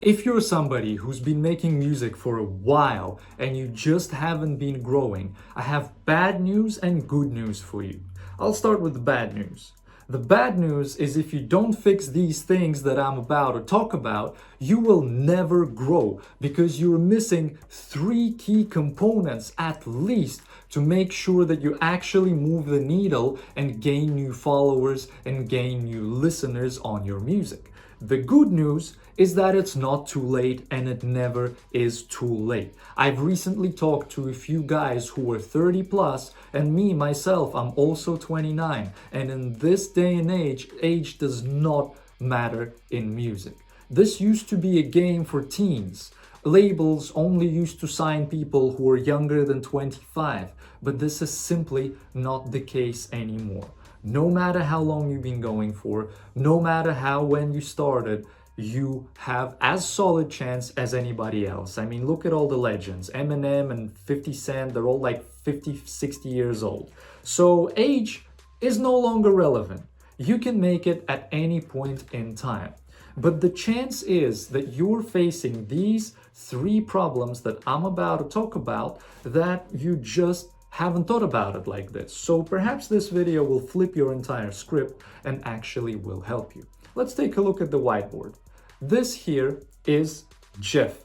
If you're somebody who's been making music for a while and you just haven't been growing, I have bad news and good news for you. I'll start with the bad news. The bad news is if you don't fix these things that I'm about to talk about, you will never grow because you're missing three key components at least to make sure that you actually move the needle and gain new followers and gain new listeners on your music. The good news is that it's not too late and it never is too late. I've recently talked to a few guys who are 30 plus, and me myself, I'm also 29. And in this day and age does not matter in music. This used to be a game for teens. Labels only used to sign people who are younger than 25, but this is simply not the case anymore. No matter how long you've been going for, no matter when you started, you have as solid chance as anybody else. I mean, look at all the legends. Eminem and 50 Cent, they're all like 50, 60 years old. So age is no longer relevant. You can make it at any point in time. But the chance is that you're facing these three problems that I'm about to talk about that you just haven't thought about it like this. So perhaps this video will flip your entire script and actually will help you. Let's take a look at the whiteboard. This here is Jeff.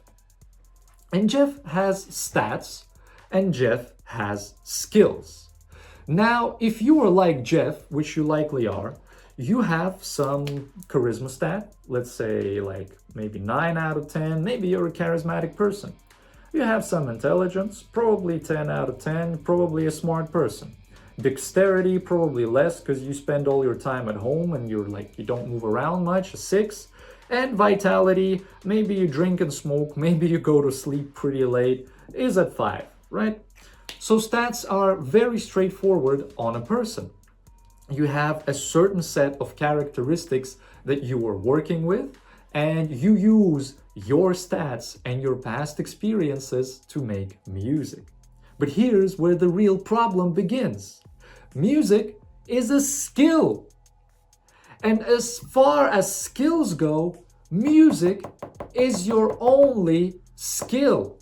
And Jeff has stats and Jeff has skills. Now, if you are like Jeff, which you likely are, you have some charisma stat, let's say like maybe 9 out of 10, maybe you're a charismatic person. You have some intelligence, probably 10 out of 10, probably a smart person. Dexterity, probably less because you spend all your time at home and you don't move around much, a 6. And vitality, maybe you drink and smoke, maybe you go to sleep pretty late, is at 5, right? So stats are very straightforward on a person. You have a certain set of characteristics that you are working with, and you use your stats and your past experiences to make music. But here's where the real problem begins. Music is a skill. And as far as skills go, music is your only skill.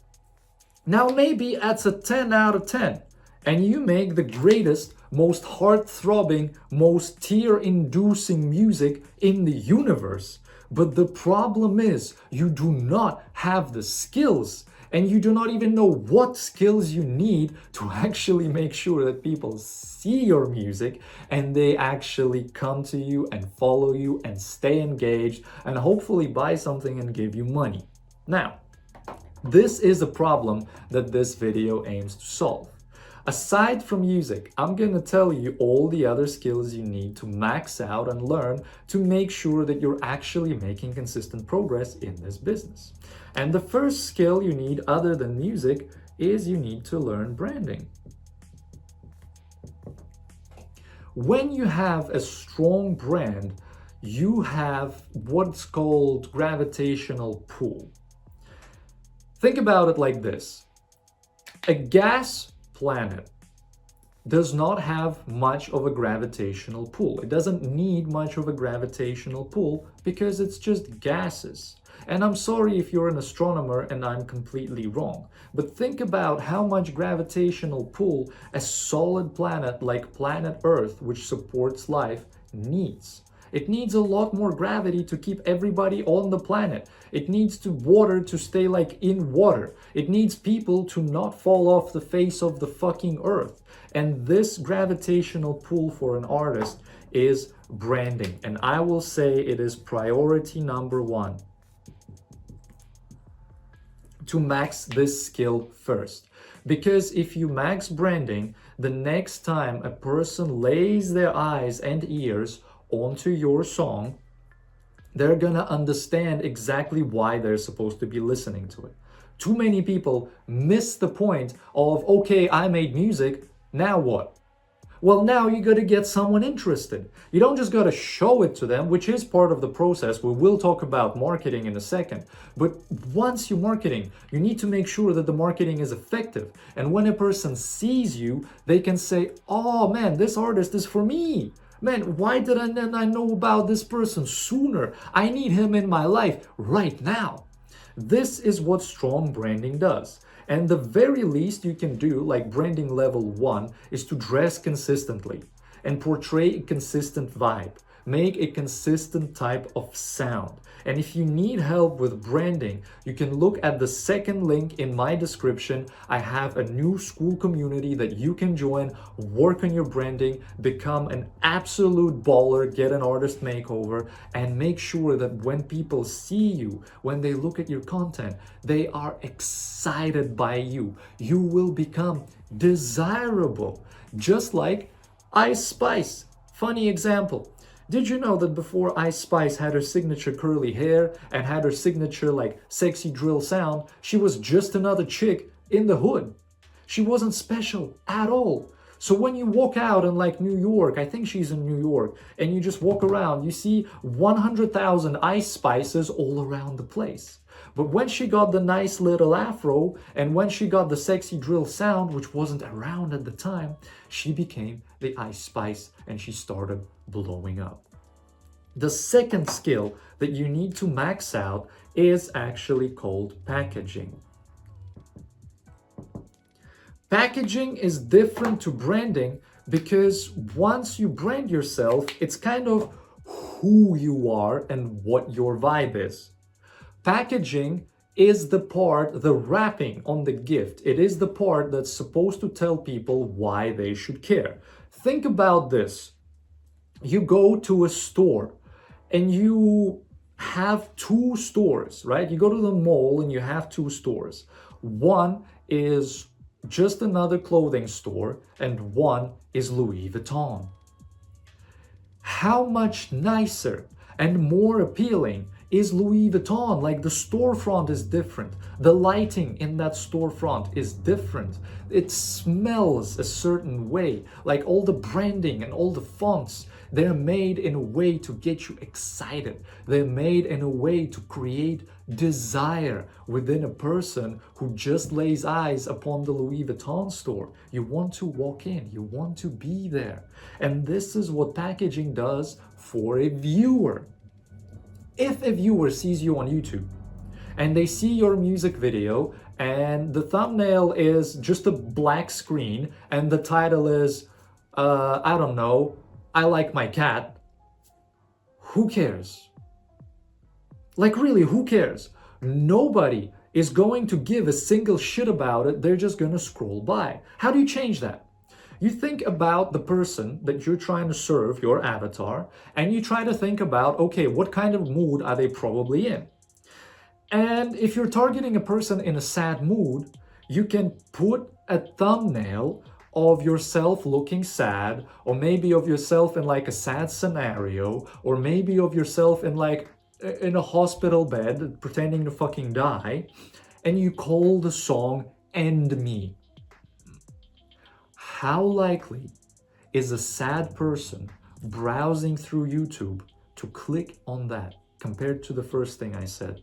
Now maybe that's a 10 out of 10, and you make the greatest, most heart-throbbing, most tear-inducing music in the universe. But the problem is you do not have the skills, and you do not even know what skills you need to actually make sure that people see your music and they actually come to you and follow you and stay engaged and hopefully buy something and give you money. Now, this is a problem that this video aims to solve. Aside from music, I'm gonna tell you all the other skills you need to max out and learn to make sure that you're actually making consistent progress in this business. And the first skill you need other than music is you need to learn branding. When you have a strong brand, you have what's called gravitational pull. Think about it like this. A gas planet does not have much of a gravitational pull. It doesn't need much of a gravitational pull because it's just gases. And I'm sorry if you're an astronomer and I'm completely wrong, but think about how much gravitational pull a solid planet like planet Earth, which supports life, needs. It needs a lot more gravity to keep everybody on the planet. It needs water to stay in water. It needs people to not fall off the face of the fucking earth. And this gravitational pull for an artist is branding. And I will say it is priority number 1 to max this skill first. Because if you max branding, the next time a person lays their eyes and ears onto your song, they're gonna understand exactly why they're supposed to be listening to it. Too many people miss the point of, okay, I made music, now what? Well, now you gotta get someone interested. You don't just gotta show it to them, which is part of the process. We will talk about marketing in a second. But once you're marketing, you need to make sure that the marketing is effective. And when a person sees you, they can say, oh man, this artist is for me. Man, why didn't I know about this person sooner? I need him in my life right now. This is what strong branding does. And the very least you can do, like branding level 1, is to dress consistently and portray a consistent vibe. Make a consistent type of sound. And if you need help with branding, you can look at the second link in my description. I have a new school community that you can join, work on your branding, become an absolute baller, get an artist makeover, and make sure that when people see you, when they look at your content, they are excited by you. You will become desirable, just like Ice Spice. Funny example. Did you know that before Ice Spice had her signature curly hair and had her signature like sexy drill sound, she was just another chick in the hood? She wasn't special at all. So when you walk out in like New York, I think she's in New York, and you just walk around, you see 100,000 Ice Spices all around the place. But when she got the nice little afro and when she got the sexy drill sound, which wasn't around at the time, she became the Ice Spice and she started blowing up. The second skill that you need to max out is actually called packaging. Packaging is different to branding because once you brand yourself, it's kind of who you are and what your vibe is. Packaging is the part, the wrapping on the gift. It is the part that's supposed to tell people why they should care. Think about this. You go to a store and you have two stores, right? You go to the mall and you have two stores. One is just another clothing store and one is Louis Vuitton. How much nicer and more appealing is Louis Vuitton? Like the storefront is different. The lighting in that storefront is different. It smells a certain way. Like all the branding and all the fonts, they're made in a way to get you excited. They're made in a way to create desire within a person who just lays eyes upon the Louis Vuitton store. You want to walk in, you want to be there. And this is what packaging does for a viewer. If a viewer sees you on YouTube and they see your music video and the thumbnail is just a black screen and the title is, I don't know, I like my cat, who cares? Like really, who cares? Nobody is going to give a single shit about it. They're just gonna scroll by. How do you change that? You think about the person that you're trying to serve, your avatar, and you try to think about, okay, what kind of mood are they probably in? And if you're targeting a person in a sad mood, you can put a thumbnail of yourself looking sad, or maybe of yourself in like a sad scenario, or maybe of yourself in like in a hospital bed pretending to fucking die, and you call the song End Me. How likely is a sad person browsing through YouTube to click on that compared to the first thing I said?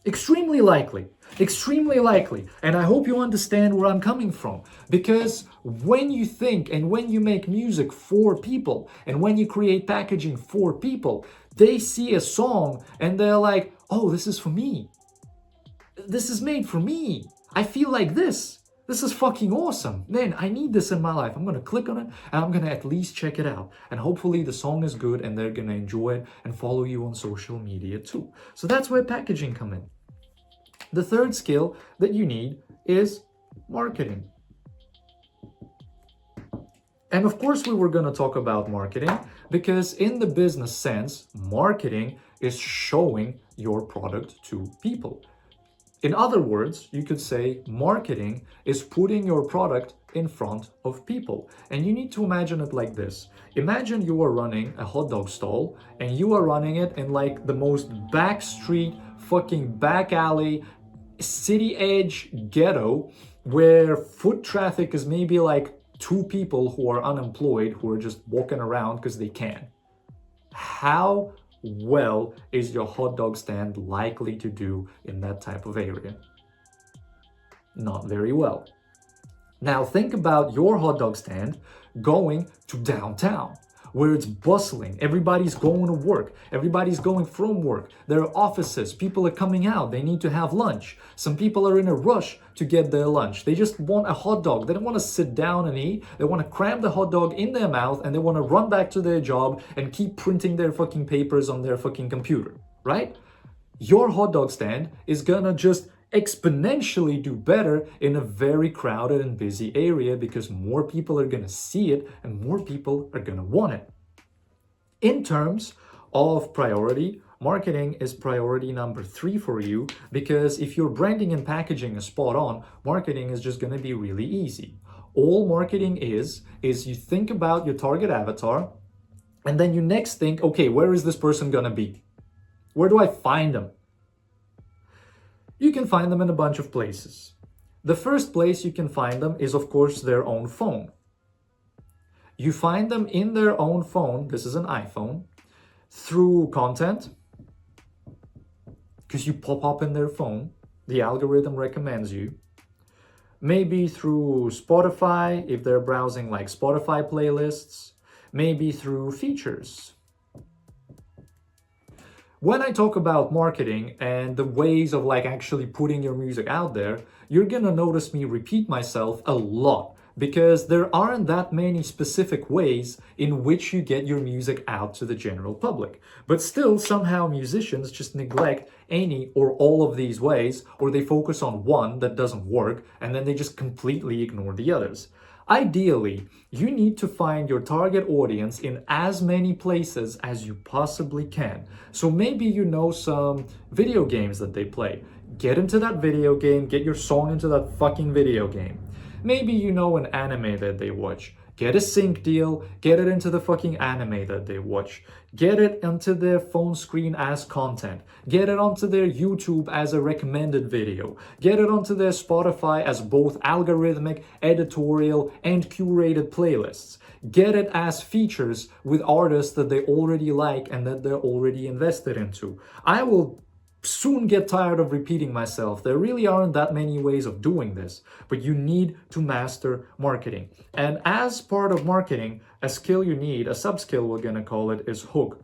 Extremely likely, extremely likely. And I hope you understand where I'm coming from. Because when you think and when you make music for people and when you create packaging for people, they see a song and they're like, oh, this is for me. This is made for me. I feel like this. This is fucking awesome. Man, I need this in my life. I'm gonna click on it and I'm gonna at least check it out. And hopefully the song is good and they're gonna enjoy it and follow you on social media too. So that's where packaging come in. The third skill that you need is marketing. And of course we were gonna talk about marketing because in the business sense, marketing is showing your product to people. In other words, you could say marketing is putting your product in front of people. And you need to imagine it like this. Imagine you are running a hot dog stall and you are running it in like the most back street, fucking back alley, city edge ghetto where foot traffic is maybe like 2 people who are unemployed who are just walking around because they can. How well is your hot dog stand likely to do in that type of area? Not very well. Now think about your hot dog stand going to downtown where it's bustling. Everybody's going to work. Everybody's going from work. There are offices. People are coming out. They need to have lunch. Some people are in a rush to get their lunch. They just want a hot dog. They don't want to sit down and eat. They want to cram the hot dog in their mouth and they want to run back to their job and keep printing their fucking papers on their fucking computer, right? Your hot dog stand is gonna just exponentially do better in a very crowded and busy area because more people are gonna see it and more people are gonna want it. In terms of priority, marketing is priority number 3 for you, because if your branding and packaging is spot on, marketing is just gonna be really easy. All marketing is you think about your target avatar and then you next think, okay, where is this person gonna be? Where do I find them? You can find them in a bunch of places. The first place you can find them is, of course, their own phone. You find them in their own phone, this is an iPhone, through content, because you pop up in their phone, the algorithm recommends you. Maybe through Spotify, if they're browsing like Spotify playlists, maybe through features. When I talk about marketing and the ways of like actually putting your music out there, you're gonna notice me repeat myself a lot because there aren't that many specific ways in which you get your music out to the general public. But still, somehow musicians just neglect any or all of these ways, or they focus on one that doesn't work and then they just completely ignore the others. Ideally, you need to find your target audience in as many places as you possibly can. So maybe you know some video games that they play. Get into that video game, get your song into that fucking video game. Maybe you know an anime that they watch. Get a sync deal, get it into the fucking anime that they watch. Get it onto their phone screen as content. Get it onto their YouTube as a recommended video. Get it onto their Spotify as both algorithmic, editorial, and curated playlists. Get it as features with artists that they already like and that they're already invested into. I will soon get tired of repeating myself. There really aren't that many ways of doing this, but you need to master marketing. And as part of marketing, a skill you need, a sub-skill we're gonna call it, is hook.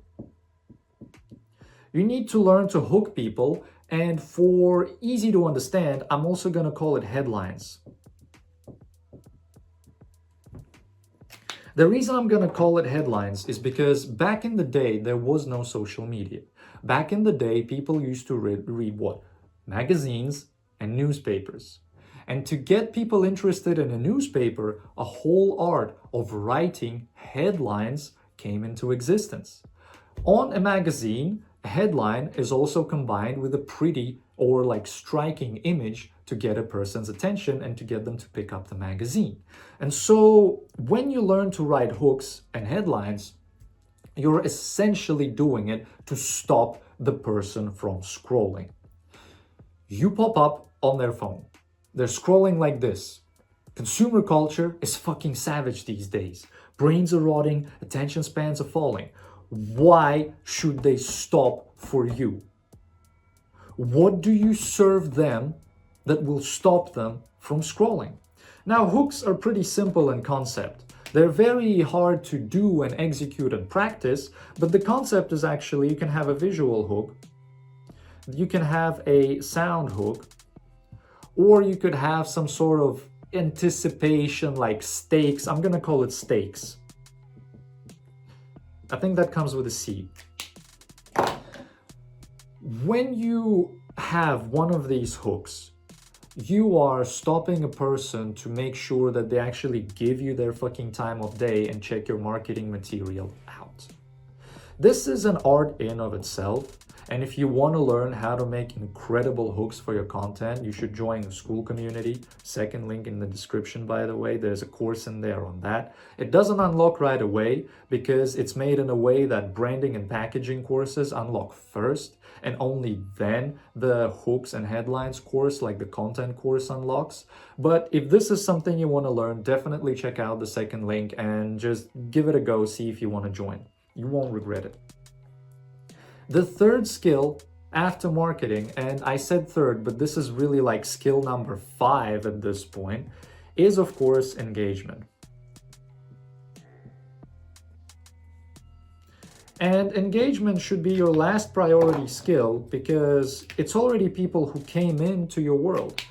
You need to learn to hook people, and for easy to understand, I'm also gonna call it headlines. The reason I'm gonna call it headlines is because back in the day, there was no social media. Back in the day, people used to read what? Magazines and newspapers. And to get people interested in a newspaper, a whole art of writing headlines came into existence. On a magazine, a headline is also combined with a pretty or like striking image to get a person's attention and to get them to pick up the magazine. And so when you learn to write hooks and headlines, you're essentially doing it to stop the person from scrolling. You pop up on their phone. They're scrolling like this. Consumer culture is fucking savage these days. Brains are rotting, attention spans are falling. Why should they stop for you? What do you serve them that will stop them from scrolling? Now, hooks are pretty simple in concept. They're very hard to do and execute and practice, but the concept is actually you can have a visual hook, you can have a sound hook, or you could have some sort of anticipation like stakes. I'm gonna call it stakes. I think that comes with a C. When you have one of these hooks, you are stopping a person to make sure that they actually give you their fucking time of day and check your marketing material out. This is an art in of itself. And if you want to learn how to make incredible hooks for your content, you should join the school community. Second link in the description, by the way. There's a course in there on that. It doesn't unlock right away because it's made in a way that branding and packaging courses unlock first, and only then the hooks and headlines course, like the content course, unlocks. But if this is something you want to learn, definitely check out the second link and just give it a go, see if you want to join. You won't regret it. The third skill after marketing, and I said third, but this is really like skill number 5 at this point, is of course engagement. And engagement should be your last priority skill because it's already people who came into your world.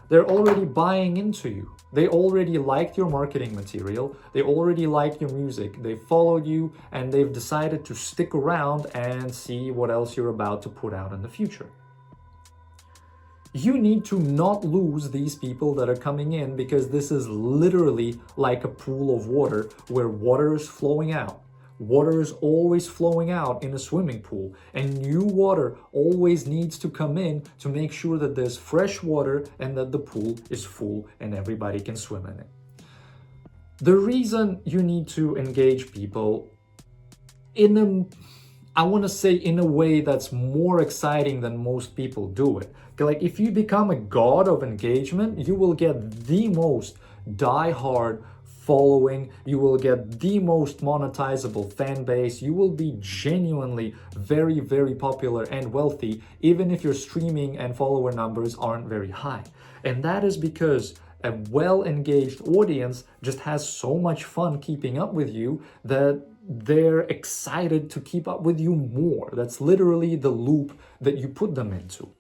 They're already buying into you. They already liked your marketing material. They already like your music. They followed you and they've decided to stick around and see what else you're about to put out in the future. You need to not lose these people that are coming in because this is literally like a pool of water where water is flowing out. Water is always flowing out in a swimming pool, and new water always needs to come in to make sure that there's fresh water and that the pool is full and everybody can swim in it. The reason you need to engage people I want to say in a way that's more exciting than most people do it. Like if you become a god of engagement, you will get the most die-hard following, you will get the most monetizable fan base, you will be genuinely very, very popular and wealthy, even if your streaming and follower numbers aren't very high. And that is because a well-engaged audience just has so much fun keeping up with you that they're excited to keep up with you more. That's literally the loop that you put them into.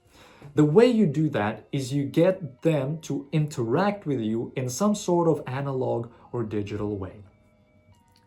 The way you do that is you get them to interact with you in some sort of analog or digital way.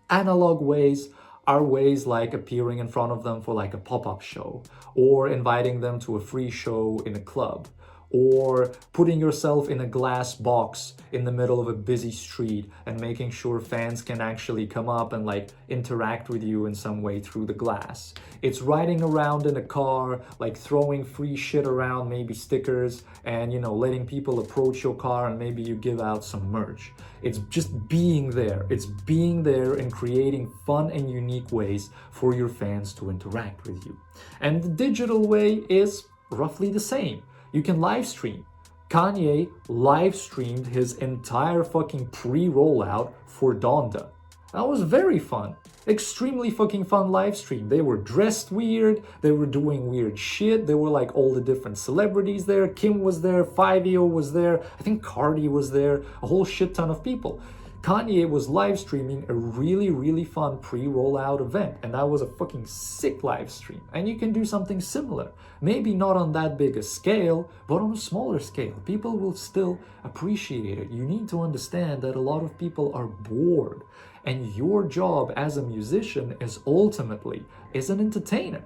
Analog ways are ways like appearing in front of them for like a pop-up show, or inviting them to a free show in a club, or putting yourself in a glass box in the middle of a busy street and making sure fans can actually come up and like interact with you in some way through the glass. It's riding around in a car, like throwing free shit around, maybe stickers, and letting people approach your car and maybe you give out some merch. It's just being there. It's being there and creating fun and unique ways for your fans to interact with you. And the digital way is roughly the same. You can live stream. Kanye live streamed his entire fucking pre-rollout for Donda. That was very fun. Extremely fucking fun live stream. They were dressed weird. They were doing weird shit. There were like all the different celebrities there. Kim was there. Fivio was there. I think Cardi was there. A whole shit ton of people. Kanye was live streaming a really, really fun pre-rollout event, and that was a fucking sick live stream. And you can do something similar. Maybe not on that big a scale, but on a smaller scale. People will still appreciate it. You need to understand that a lot of people are bored, and your job as a musician is ultimately an entertainer.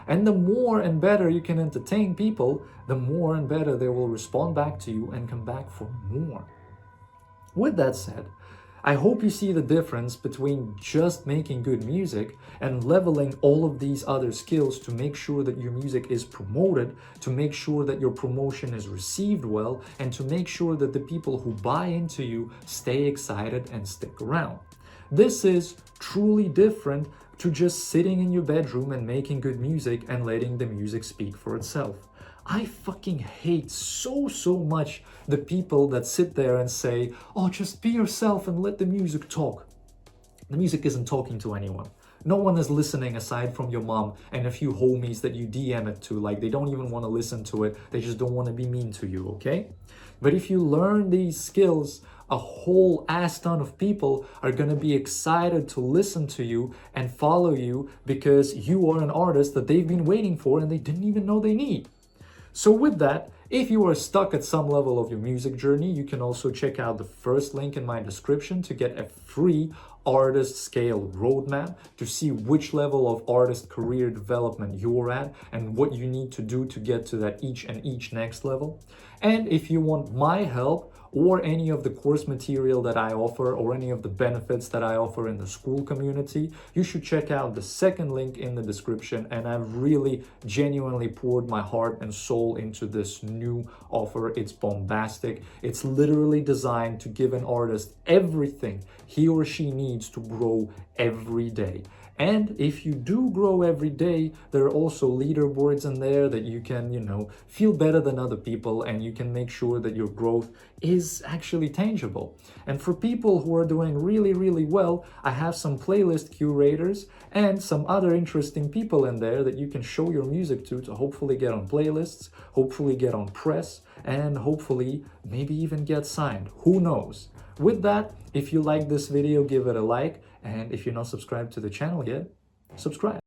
And the more and better you can entertain people, the more and better they will respond back to you and come back for more. With that said, I hope you see the difference between just making good music and leveling all of these other skills to make sure that your music is promoted, to make sure that your promotion is received well, and to make sure that the people who buy into you stay excited and stick around. This is truly different to just sitting in your bedroom and making good music and letting the music speak for itself. I fucking hate so much the people that sit there and say, oh, just be yourself and let the music talk. The music isn't talking to anyone. No one is listening aside from your mom and a few homies that you DM it to. Like, they don't even want to listen to it. They just don't want to be mean to you, okay? But if you learn these skills, a whole ass ton of people are going to be excited to listen to you and follow you because you are an artist that they've been waiting for and they didn't even know they need. So with that, if you are stuck at some level of your music journey, you can also check out the first link in my description to get a free artist scale roadmap to see which level of artist career development you're at and what you need to do to get to that each next level. And if you want my help or any of the course material that I offer or any of the benefits that I offer in the school community, you should check out the second link in the description. And I've really genuinely poured my heart and soul into this new offer. It's bombastic. It's literally designed to give an artist everything he or she needs to grow every day. And if you do grow every day, there are also leaderboards in there that you can, feel better than other people, and you can make sure that your growth is actually tangible. And for people who are doing really, really well, I have some playlist curators and some other interesting people in there that you can show your music to hopefully get on playlists, hopefully get on press, and hopefully maybe even get signed. Who knows? With that, if you like this video, give it a like. And if you're not subscribed to the channel yet, subscribe.